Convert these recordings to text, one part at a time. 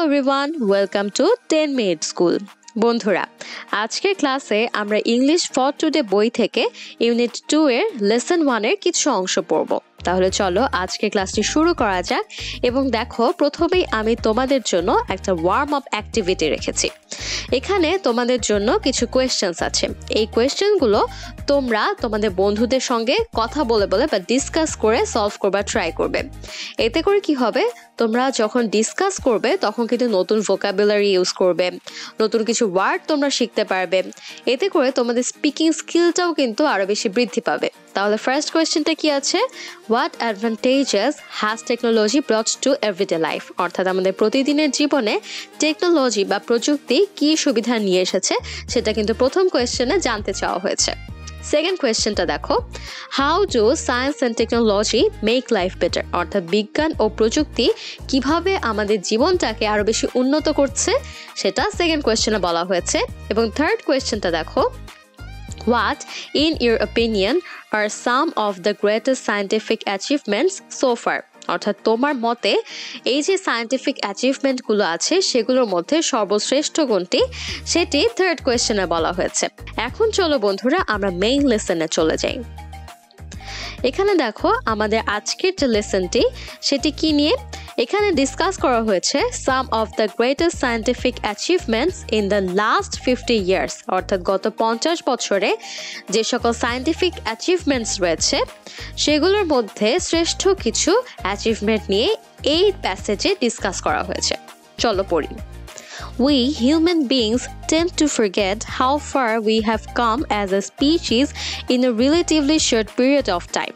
everyone, welcome to 10 Minute School. বন্ধুরা, আজকের ক্লাসে আমরা ইংলিশ ফর টুডে বই থেকে ইউনিট 2 এর লেসন 1 এর কিছু অংশ পড়ব। তাহলে চলো আজকের ক্লাসটি শুরু করা যাক এবং দেখো প্রথমেই আমি তোমাদের জন্য একটা ওয়ার্ম আপ অ্যাক্টিভিটি রেখেছি। এখানে তোমাদের জন্য কিছু কোয়েশ্চেনস আছে। এই কোয়েশ্চেনগুলো তোমরা তোমাদের বন্ধুদের সঙ্গে কথা বলে বা ডিসকাস করে সলভ করবার ট্রাই করবে। এতে করে কি হবে, তোমরা যখন ডিসকাস করবে তখন কিন্তু নতুন ভোকাবুলারি ইউজ করবে, নতুন কিছু ওয়ার্ড তোমরা শিখতে পারবে। এতে করে তোমাদের স্পিকিং স্কিলটাও কিন্তু আরো বেশি বৃদ্ধি পাবে। তাহলে ফার্স্ট কোয়েশ্চেনটা কি আছে, what advantages has technology brought to everyday life? অর্থাৎ আমাদের প্রতিদিনের জীবনে টেকনোলজি বা প্রযুক্তি কি সুবিধা নিয়ে এসেছে সেটা কিন্তু প্রথম কোয়েশ্চেনে জানতে চাওয়া হয়েছে। সেকেন্ড কোয়েশ্চেনটা দেখো, how do science and technology make life better? অর্থাৎ বিজ্ঞান ও প্রযুক্তি কিভাবে আমাদের জীবনটাকে আরো বেশি উন্নত করছে সেটা সেকেন্ড কোয়েশ্চেনে বলা হয়েছে। এবং থার্ড কোয়েশ্চেনটা দেখো, what in your opinion are some of the greatest scientific achievements so far? অর্থাৎ তোমার মতে এই যে সায়েন্টিফিক অ্যাচিভমেন্টগুলো আছে সেগুলোর মধ্যে সর্বশ্রেষ্ঠ কোনটি, সেটি থার্ড কোয়েশ্চেনে বলা হয়েছে। এখন চলো বন্ধুরা আমরা মেইন লেসনে চলে যাই। এখানে দেখো আমাদের আজকের যে লেসনটি সেটি কি নিয়ে, এখানে ডিসকাস করা হয়েছে some of the greatest scientific achievements in the last 50 years. অর্থাৎ গত 50 বছরে যে সকল সায়েন্টিফিক অ্যাচিভমেন্টস রয়েছে সেগুলোর মধ্যে শ্রেষ্ঠ কিছু অ্যাচিভমেন্ট নিয়ে এই প্যাসেজে ডিসকাস করা হয়েছে। চলো পড়ি। We human beings tend to forget how far we have come as a species in a relatively short period of time.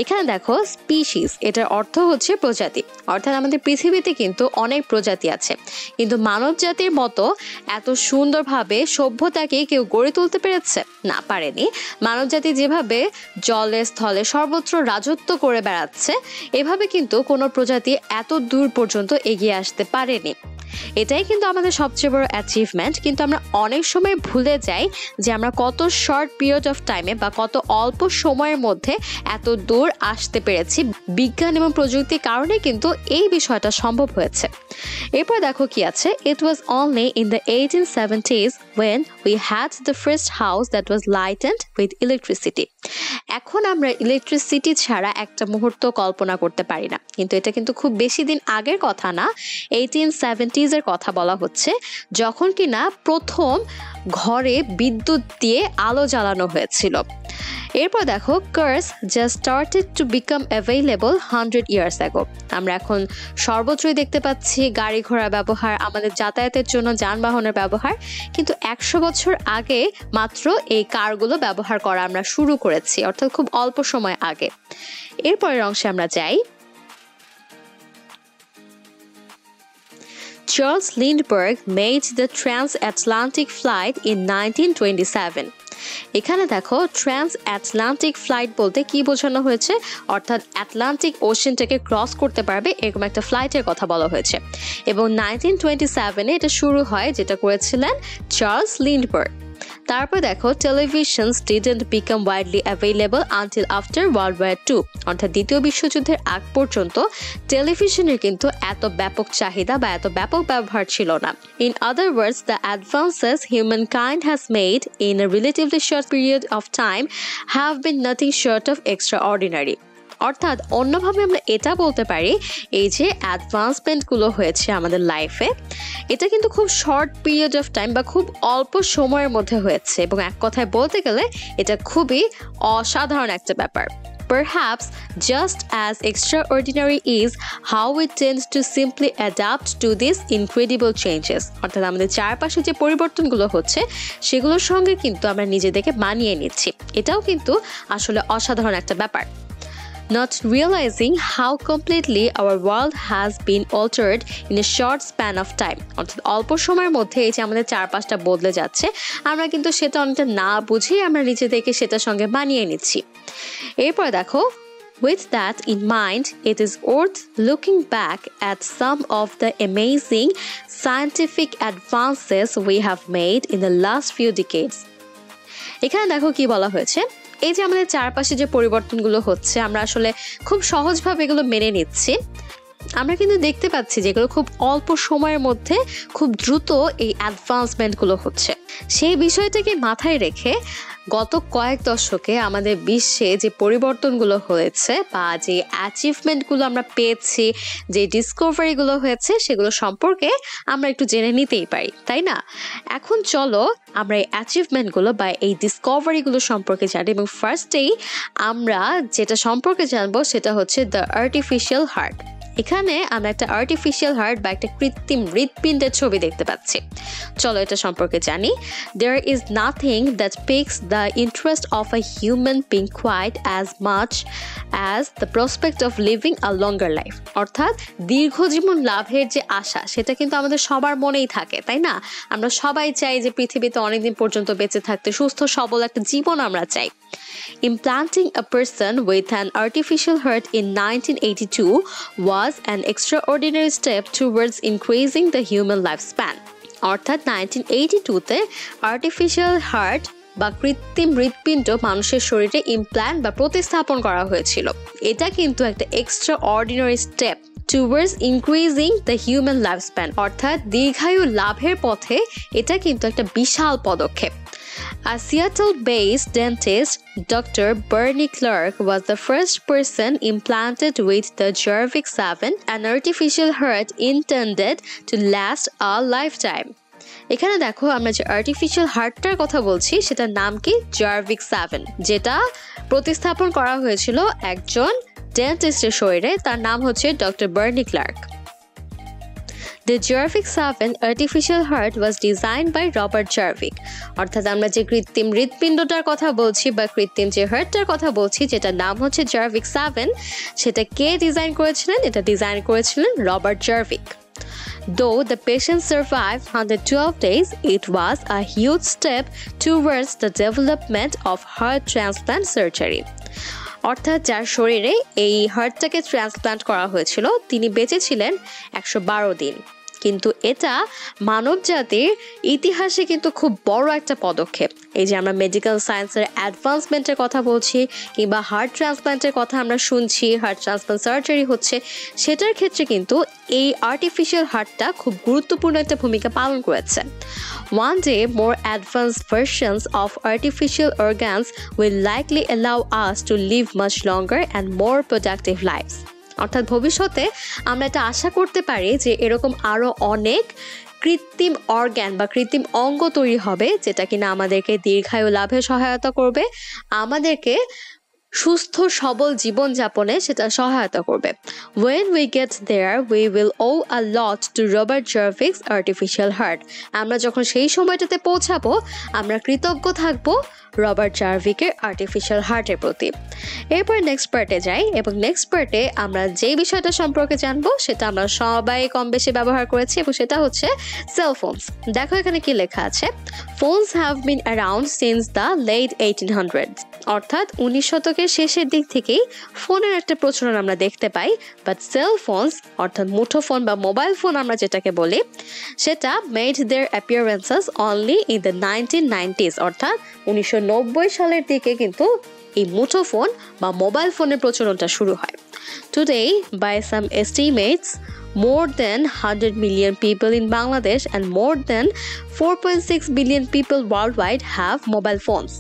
এখানে দেখো স্পিসিস, এটার অর্থ হচ্ছে প্রজাতি। অর্থাৎ আমাদের পৃথিবীতে কিন্তু অনেক প্রজাতি আছে, কিন্তু মানব জাতির মতো এত সুন্দরভাবে সভ্যতাকে কেউ গড়ে তুলতে পেরেছে না, পারেনি। মানব জাতি যেভাবে জলে স্থলে সর্বত্র রাজত্ব করে বেড়াচ্ছে, এভাবে কিন্তু কোনো প্রজাতি এত দূর পর্যন্ত এগিয়ে আসতে পারেনি। এটাই কিন্তু আমাদের সবচেয়ে বড় অ্যাচিভমেন্ট। কিন্তু আমরা অনেক সময় ভুলে যাই যে আমরা কত শর্ট পিরিয়ড অফ টাইমে বা কত অল্প সময়ের মধ্যে এত দূর আসতে পেরেছি। বিজ্ঞান এবং প্রযুক্তির কারণে কিন্তু এই বিষয়টা সম্ভব হয়েছে। এরপর দেখো কি আছে, it was only in the 1870s when we had the first house that was lightened with electricity. এখন আমরা ইলেকট্রিসিটি ছাড়া একটা মুহূর্ত কল্পনা করতে পারি না, কিন্তু এটা কিন্তু খুব বেশি দিন আগের কথা না, 1870s এর কথা বলা হচ্ছে, যখন কিনা প্রথম ঘরে বিদ্যুৎ দিয়ে আলো জ্বালানো হয়েছিল। এরপর দেখো, cars just started to become available 100 years ago. আমরা এখন সর্বত্রই দেখতে পাচ্ছি গাড়ি ঘোড়া ব্যবহার, আমাদের যাতায়াতের জন্য যানবাহনের ব্যবহার, কিন্তু 100 বছর আগে মাত্র এই কারগুলো ব্যবহার করা আমরা শুরু করেছি, অর্থাৎ খুব অল্প সময় আগে। এরপরের অংশে আমরা যাই। Charles Lindbergh made the transatlantic flight in 1927. এখানে দেখো ট্রান্সঅ্যাটলান্টিক ফ্লাইট বলতে কি বোঝানো হয়েছে, অর্থাৎ আটলান্টিক ওশেনটাকে ক্রস করতে পারবে এরকম একটা ফ্লাইটের কথা বলা হয়েছে। এবং 1927 এটা শুরু হয়, যেটা করেছিলেন চার্লস লিন্ডবার্গ। তারপর দেখো, televisions didn't become widely available until after World War 2. অর্থাৎ দ্বিতীয় বিশ্বযুদ্ধের আগ পর্যন্ত টেলিভিশনের কিন্তু এত ব্যাপক চাহিদা বা এত ব্যাপক ব্যবহার ছিল না। In other words, the advances humankind has made in a relatively short period of time have been nothing short of extraordinary. অর্থাৎ অন্যভাবে আমরা এটা বলতে পারি, এই যে অ্যাডভান্সমেন্টগুলো হয়েছে আমাদের লাইফে, এটা কিন্তু খুব শর্ট পিরিয়ড অফ টাইম বা খুব অল্প সময়ের মধ্যে হয়েছে, এবং এক কথায় বলতে গেলে এটা খুবই অসাধারণ একটা ব্যাপার। Perhaps just as extraordinary is how we tend to simply adapt to these incredible changes. অর্থাৎ আমাদের চারপাশে যে পরিবর্তনগুলো হচ্ছে সেগুলোর সঙ্গে কিন্তু আমরা নিজেদেরকে মানিয়ে নিচ্ছি, এটাও কিন্তু আসলে অসাধারণ একটা ব্যাপার। Not realizing how completely our world has been altered in a short span of time. অর্থাৎ অল্প সময়ের মধ্যে এই যে আমাদের চারপাশটা বদলে যাচ্ছে, আমরা কিন্তু সেটা অনেকটা না বুঝেই আমরা নিজেদেরকে সেটার সঙ্গে মানিয়ে নিচ্ছি। এরপর দেখো, with that in mind, it is worth looking back at some of the amazing scientific advances we have made in the last few decades. এখানে দেখো কি বলা হয়েছে, এই যে আমাদের চারপাশে যে পরিবর্তনগুলো হচ্ছে আমরা আসলে খুব সহজভাবে এগুলো মেনে নিচ্ছি, আমরা কিন্তু দেখতে পাচ্ছি যেগুলো খুব অল্প সময়ের মধ্যে খুব দ্রুত এই অ্যাডভান্সমেন্টগুলো হচ্ছে। সেই বিষয়টাকে মাথায় রেখে গত কয়েক দশকে আমাদের বিশ্বে যে পরিবর্তনগুলো হয়েছে বা যে অ্যাচিভমেন্টগুলো আমরা পেয়েছি, যে ডিসকভারিগুলো হয়েছে, সেগুলো সম্পর্কে আমরা একটু জেনে নিতেই পারি, তাই না? এখন চলো আমরা এই অ্যাচিভমেন্টগুলো বা এই ডিসকভারিগুলো সম্পর্কে জানি, এবং ফার্স্টেই আমরা যেটা সম্পর্কে জানবো সেটা হচ্ছে দ্য আর্টিফিশিয়াল হার্ট। এখানে আমরা একটা আর্টিফিশিয়াল হার্ট বা একটা কৃত্রিম হৃৎপিণ্ডের ছবি দেখতে পাচ্ছি। চলো এটা সম্পর্কে জানি। There is nothing that piques the interest of a human being quite as much as the prospect of living a longer life. অর্থাৎ দীর্ঘজীবন লাভের যে আশা, সেটা কিন্তু আমাদের সবার মনেই থাকে, তাই না? আমরা সবাই চাই যে পৃথিবীতে অনেকদিন পর্যন্ত বেঁচে থাকতে, সুস্থ সবল একটা জীবন আমরা চাই। Implanting a person with an artificial heart in 1982 was an extraordinary step towards increasing the human lifespan. অর্থাৎ 1982-তে আর্টিফিশিয়াল হার্ট বা কৃত্রিম হৃৎপিণ্ড মানুষের শরীরে ইমপ্ল্যান্ট বা প্রতিস্থাপন করা হয়েছিল। এটা কিন্তু একটা extraordinary step towards increasing the human lifespan, অর্থাৎ দীর্ঘায়ু লাভের পথে এটা কিন্তু একটা বিশাল পদক্ষেপ। A Seattle-based dentist, Dr. Bernie Clark, was the first person implanted with the Jarvik 7, an artificial heart intended to last a lifetime. এখানে দেখো আমরা যে আর্টিফিশিয়াল হার্টটার কথা বলছি সেটার নাম কি? জার্ভিক 7, যেটা প্রতিস্থাপন করা হয়েছিল একজন ডেন্টিস্টের শরীরে। তার নাম হচ্ছে doctor Barney Clark. The Jarvik 7 artificial heart was designed by Robert Jarvik. অর্থাৎ আমরা যে কৃত্রিম হৃৎপিণ্ডটার কথা বলছি বা কৃত্রিম যে হার্টটার কথা বলছি, যেটার নাম হচ্ছে Jarvik 7, সেটা কে ডিজাইন করেছিলেন? এটা ডিজাইন করেছিলেন Robert Jarvik. Though the patient survived 112 days, it was a huge step towards the development of heart transplant surgery. অর্থাৎ যার শরীরে এই হার্টটাকে ট্রান্সপ্লান্ট করা হয়েছিল তিনি বেঁচে ছিলেন 112 দিন, কিন্তু এটা মানব জাতির ইতিহাসে কিন্তু খুব বড় একটা পদক্ষেপ। এই যে আমরা মেডিকেল সায়েন্সের অ্যাডভান্সমেন্টের কথা বলছি কিংবা হার্ট ট্রান্সপ্লান্টের কথা আমরা শুনছি, হার্ট ট্রান্সপ্লান্ট সার্জারি হচ্ছে, সেটার ক্ষেত্রে কিন্তু এই আর্টিফিশিয়াল হার্টটা খুব গুরুত্বপূর্ণ একটা ভূমিকা পালন করেছে। One day, more advanced versions of artificial organs will likely allow us to live much longer and more productive lives. অর্থাৎ ভবিষ্যতে আমরা এটা আশা করতে পারি যে এরকম আরো অনেক কৃত্রিম অর্গান বা কৃত্রিম অঙ্গ তৈরি হবে, যেটা কিনা আমাদেরকে দীর্ঘায়ু লাভে সহায়তা করবে, আমাদেরকে সুস্থ সবল জীবন যাপনে সেটা সহায়তা করবে। When we get there, we will owe a lot to Robert Jarvik's artificial heart. আমরা যখন সেই সময়টাতে পৌঁছাবো, আমরা কৃতজ্ঞ থাকবো রবার্ট জার্ভিকের আর্টিফিশিয়াল হার্টের প্রতি। এরপর নেক্সট পার্টে যাই, এবং নেক্সট পার্টে আমরা যে বিষয়টা সম্পর্কে জানবো সেটা আমরা সবাই কম বেশি ব্যবহার করেছি, এবং সেটা হচ্ছে সেলফোনস। দেখো এখানে কি লেখা আছে, Phones have been around since the late 1800s. অর্থাৎ 19 শতকের শেষের দিক থেকেই ফোনের একটা প্রচলন আমরা দেখতে পাই, বাট সেলফোনস অর্থাৎ মুঠোফোন বা মোবাইল ফোন আমরা যেটাকে বলি, সেটা made their appearances only in the 1990s, অর্থাৎ 1990 সালের দিকে কিন্তু এই মুঠোফোন বা মোবাইল ফোনের প্রচলনটা শুরু হয়। Today, by some estimates, more than 100 million people in Bangladesh and more than 4.6 billion people worldwide have mobile phones.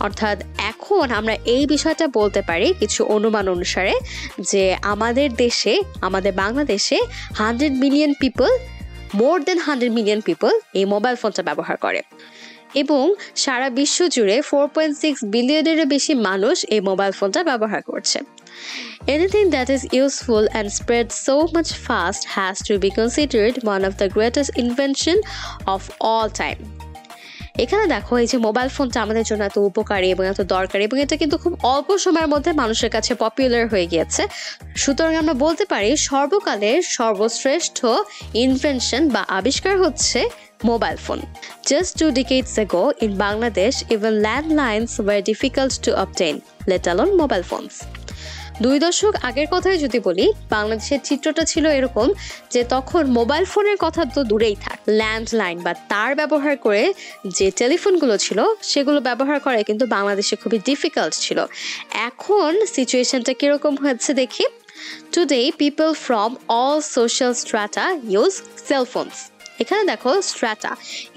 অর্থাৎ এখন আমরা এই বিষয়টা বলতে পারি কিছু অনুমান অনুসারে যে আমাদের দেশে, আমাদের বাংলাদেশে 100 মিলিয়ন পিপল, মোর দেন 100 মিলিয়ন পিপল এই মোবাইল ফোনটা ব্যবহার করে, এবং সারা বিশ্ব জুড়ে 4.6 বিলিয়নেরও বেশি মানুষ এই মোবাইল ফোনটা ব্যবহার করছে। Anything that is useful and spreads so much fast has to be considered one of the greatest invention of all time. এখানে দেখো এই যে মোবাইল ফোনটা আমাদের জন্য এত উপকারী এবং এত দরকারি, এবং এটা কিন্তু খুব অল্প সময়ের মধ্যে মানুষের কাছে পপুলার হয়ে গিয়েছে। সুতরাং আমরা বলতে পারি সর্বকালের সর্বশ্রেষ্ঠ ইনভেনশন বা আবিষ্কার হচ্ছে mobile phone. Just 2 decades ago in Bangladesh, even landlines were difficult to obtain, let alone mobile phones. 2 দশক আগের কথাই যদি বলি, বাংলাদেশের চিত্রটা ছিল এরকম যে তখন মোবাইল ফোনের কথা তো দূরেই থাক, ল্যান্ডলাইন বা তার ব্যবহার করে যে টেলিফোনগুলো ছিল সেগুলো ব্যবহার করা কিন্তু বাংলাদেশে খুবই ডিফিকাল্ট ছিল। এখন সিচুয়েশনটা কিরকম হয়েছে দেখি। Today, people from all social strata use cell phones. এখানে দেখো স্ট্রাটা,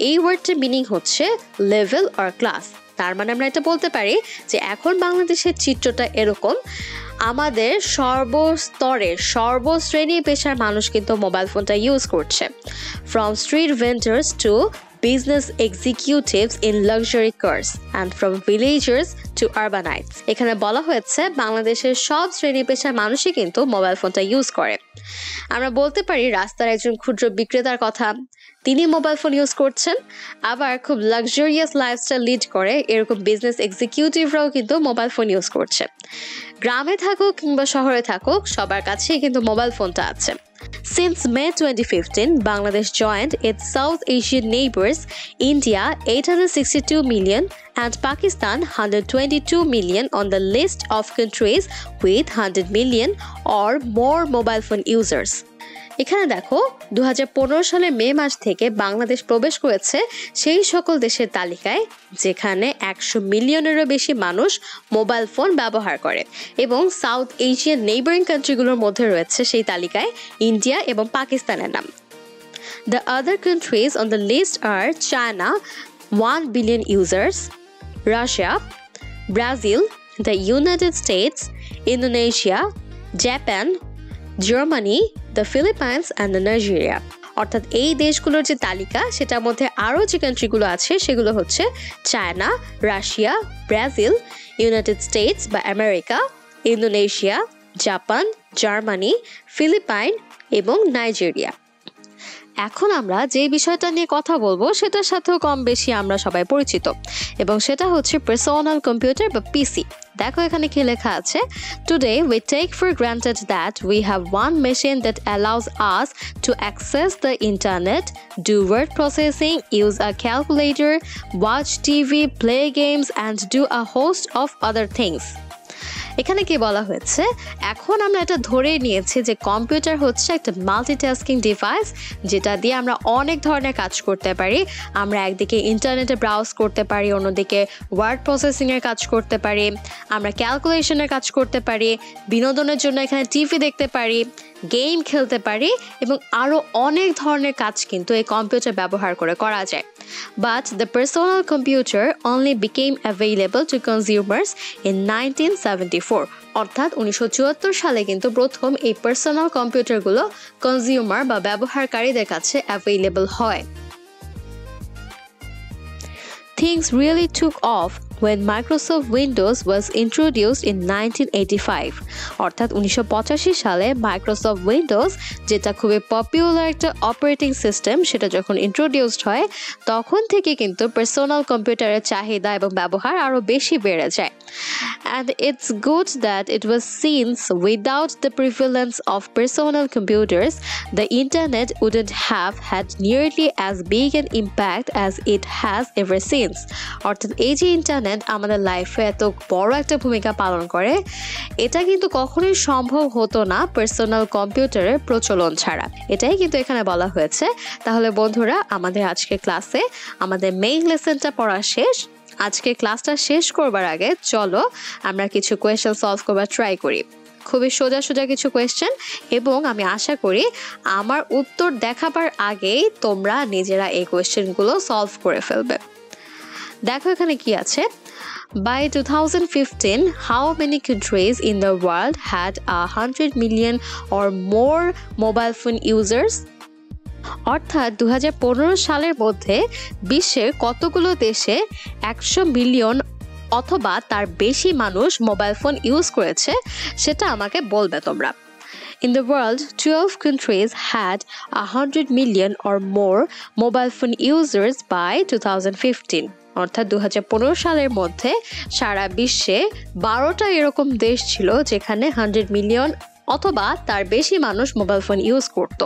এই ওয়ার্ডটার মিনিং হচ্ছে লেভেল অর ক্লাস। তার মানে আমরা এটা বলতে পারি যে এখন বাংলাদেশের চিত্রটা এরকম, আমাদের সর্বস্তরের সর্বশ্রেণী পেশার মানুষ কিন্তু মোবাইল ফোনটা ইউজ করছে। From street vendors to business executives in luxury cars and from villagers to urbanites. এখানে বলা হয়েছে বাংলাদেশের সব শ্রেণী পেশার মানুষই কিন্তু মোবাইল ফোনটা ইউজ করে। আমরা বলতে পারি রাস্তার একজন ক্ষুদ্র বিক্রেতার কথা, তিনি মোবাইল ফোন ইউজ করছেন। আবার খুব লাক্সারিয়াস লাইফস্টাইল লিড করে এরকম বিজনেস এক্সিকিউটিভরাও কিন্তু মোবাইল ফোন ইউজ করছে। গ্রামে থাকুক কিংবা শহরে থাকুক, সবার কাছেই কিন্তু মোবাইল ফোনটা আছে। Since May 2015, Bangladesh joined its South Asian neighbors India 862 million and Pakistan 122 million on the list of countries with 100 million or more mobile phone users. এখানে দেখো 2015 সালের মে মাস থেকে বাংলাদেশ প্রবেশ করেছে সেই সকল দেশের তালিকায় যেখানে 100 মিলিয়নেরও বেশি মানুষ মোবাইল ফোন ব্যবহার করে, এবং সাউথ এশিয়ান নেইবারিং কান্ট্রিগুলোর মধ্যে রয়েছে সেই তালিকায় ইন্ডিয়া এবং পাকিস্তানের নাম। The other countries on the list are China 1 billion users, Russia, Brazil, the United States, Indonesia, Japan, Germany, the Philippines and the Nigeria. অর্থাৎ এই দেশগুলোর যে তালিকা সেটার মধ্যে আরও যে কান্ট্রিগুলো আছে সেগুলো হচ্ছে China, Russia, Brazil, United States বা America, Indonesia, Japan, Germany, Philippine এবং নাইজেরিয়া। এখন আমরা যে বিষয়টা নিয়ে কথা বলবো সেটার সাথেও কম বেশি আমরা সবাই পরিচিত, এবং সেটা হচ্ছে পার্সোনাল কম্পিউটার বা পিসি। দেখো এখানে কি লেখা আছে, Today we take for granted that we have one machine that allows us to access the internet, do word processing, use a calculator, watch TV, play games and do a host of other things. এখানে কি বলা হয়েছে, এখন আমরা এটা ধরে নিয়েছি যে কম্পিউটার হচ্ছে একটা মাল্টিটাস্কিং ডিভাইস, যেটা দিয়ে আমরা অনেক ধরনের কাজ করতে পারি। আমরা একদিকে ইন্টারনেটে ব্রাউজ করতে পারি, অন্যদিকে ওয়ার্ড প্রসেসিংয়ের কাজ করতে পারি, আমরা ক্যালকুলেশনের কাজ করতে পারি, বিনোদনের জন্য এখানে টিভি দেখতে পারি, গেম খেলতে পারি এবং আরও অনেক ধরনের কাজ কিন্তু এই কম্পিউটার ব্যবহার করে করা যায়। But the personal computer only became available to consumers in 1974. অর্থাৎ 1974 সালে কিন্তু প্রথম এই পার্সোনাল কম্পিউটারগুলো কনজিউমার বা ব্যবহারকারীদের কাছে অ্যাভেলেবল হয়। Things really took off when Microsoft Windows was introduced in 1985. অর্থাৎ 1985 সালে মাইক্রোসফট উইন্ডোজ, যেটা খুবই পপুলার একটা অপারেটিং সিস্টেম, সেটা যখন ইন্ট্রোডিউসড হয় তখন থেকে কিন্তু পার্সোনাল কম্পিউটারের চাহিদা এবং ব্যবহার আরও বেশি বেড়ে যায়। And it's good that it was since without the prevalence of personal computers, the internet wouldn't have had nearly as big an impact as it has ever since. অর্থাৎ এই যে ইন্টারনেট আমাদের লাইফে এত বড় একটা ভূমিকা পালন করে, এটা কিন্তু কখনোই সম্ভব হতো না পার্সোনাল কম্পিউটারের প্রচলন ছাড়া। এটাই কিন্তু এখানে বলা হয়েছে। তাহলে বন্ধুরা, আমাদের আজকের ক্লাসে আমাদের মেইন লেসনটা পড়া শেষ। আজকে ক্লাসটা শেষ করবার আগে চলো আমরা কিছু কোয়েশ্চেন সলভ করবার ট্রাই করি। খুবই সোজা সোজা কিছু কোয়েশ্চেন, এবং আমি আশা করি আমার উত্তর দেখাবার আগেই তোমরা নিজেরা এই কোয়েশ্চেনগুলো সলভ করে ফেলবে। দেখো এখানে কি আছে, By 2015, how many countries in the world had 100 million or more mobile phone users? অর্থাৎ 2015 সালের মধ্যে বিশ্বের কতগুলো দেশে 100 মিলিয়ন অথবা তার বেশি মানুষ মোবাইল ফোন ইউজ করেছে সেটা আমাকে বলবে তোমরা। In the world, 12 countries had 100 million or more mobile phone users by 2015. অর্থাৎ 2015 সালের মধ্যে সারা বিশ্বে 12টা এরকম দেশ ছিল যেখানে 100 মিলিয়ন অথবা তার বেশি মানুষ মোবাইল ফোন ইউজ করত।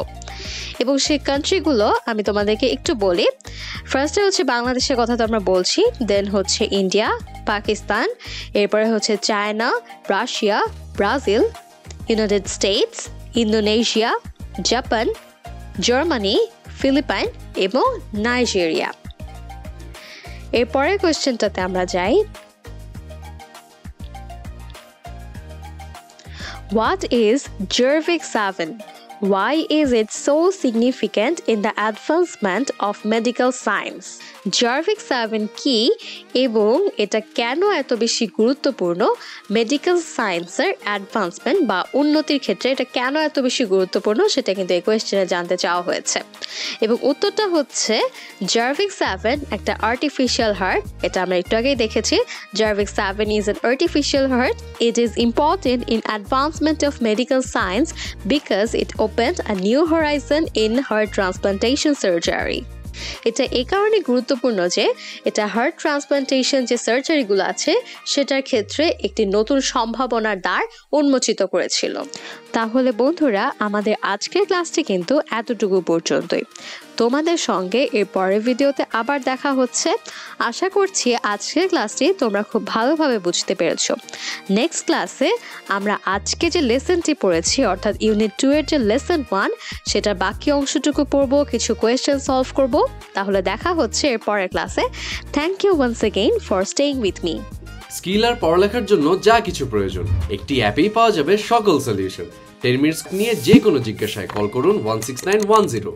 এবং সেই কান্ট্রিগুলো আমি তোমাদেরকে একটু বলি। ফার্স্টে হচ্ছে বাংলাদেশের কথা তো আমরা বলছি, দেন হচ্ছে ইন্ডিয়া, পাকিস্তান, এরপরে হচ্ছে China, Russia, Brazil, United States, Indonesia, Japan, Germany, Philippine এবং নাইজেরিয়া। এরপরের কোয়েশ্চেনটাতে আমরা যাই। What is Jervik 7? Why is it so significant in the advancement of medical science? Jervik 7 কি এবং এটা কেন এত বেশি গুরুত্বপূর্ণ মেডিকেল সায়েন্সের অ্যাডভান্সমেন্ট বা উন্নতির ক্ষেত্রে এটা কেন এত বেশি গুরুত্বপূর্ণ সেটা কিন্তু এই কোয়েশ্চেনে জানতে চাওয়া হয়েছে। এবং উত্তরটা হচ্ছে Jervik 7 একটা আর্টিফিশিয়াল হার্ট। এটা আমরা একটু আগেই দেখেছি। Jervik 7 is an artificial heart. It is important in advancement of medical science because it opened a new horizon in heart transplantation surgery. এটা এই কারণে গুরুত্বপূর্ণ যে এটা হার্ট ট্রান্সপ্লান্টেশন যে সার্জারিগুলো আছে সেটার ক্ষেত্রে একটি নতুন সম্ভাবনার দ্বার উন্মোচিত করেছিল। তাহলে বন্ধুরা আমাদের আজকের ক্লাসটি কিন্তু এতটুকু পর্যন্তই। তোমাদের সঙ্গে এর পরের ভিডিওতে আবার দেখা হচ্ছে। আশা করছি আজকের ক্লাসটি তোমরা খুব ভালোভাবে বুঝতে পেরেছো। নেক্সট ক্লাসে আমরা আজকে যে লেসনটি পড়েছি অর্থাৎ ইউনিট 2 এর যে লেসন 1 সেটার বাকি অংশটুকু পড়বো, কিছু কোয়েশ্চেন সলভ করব। তাহলে দেখা হচ্ছে এর পরের ক্লাসে। Thank you once again for staying with me. Skill আর পড়ালেখার জন্য যা কিছু প্রয়োজন একটি অ্যাপেই পাওয়া যাবে সকল সলিউশন। 10 মিনিটস নিয়ে যে কোনো জিজ্ঞাসায় কল করুন 16910।